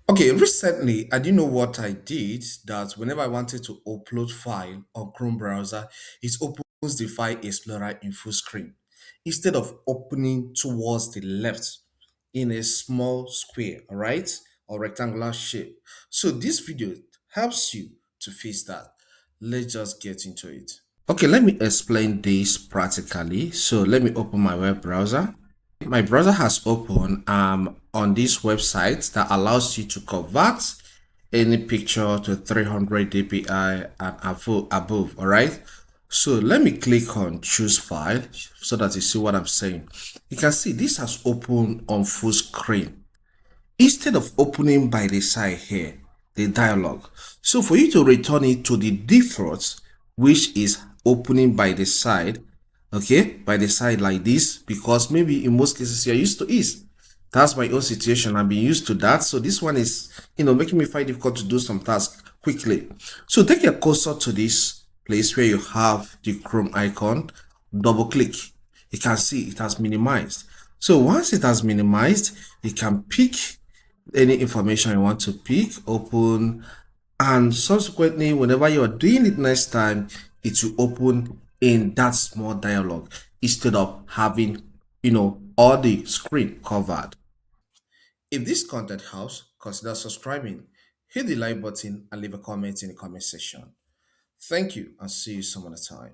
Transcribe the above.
Okay, recently I didn't know what I did that whenever I wanted to upload file on Chrome browser, it opens the file explorer in full screen instead of opening towards the left in a small square, all right, or rectangular shape. So this video helps you to fix that. Let's just get into it. Okay, let me explain this practically. So let me open my web browser. My browser has opened on this website that allows you to convert any picture to 300 dpi and above, all right. So let me click on choose file so that you see what I'm saying. You can see this has opened on full screen instead of opening by the side here, the dialog. So for you to return it to the default, which is opening by the side, okay, by the side like this, because maybe in most cases you're used to is. That's my own situation. I've been used to that. So this one is, making me find it difficult to do some tasks quickly. So take your cursor to this place where you have the Chrome icon, double click. You can see it has minimized. So once it has minimized, you can pick any information you want to pick, open, and subsequently, whenever you are doing it next time, it will open in that small dialog instead of having, all the screen covered. If this content helps, consider subscribing, hit the like button, and leave a comment in the comment section. Thank you, and see you some other time.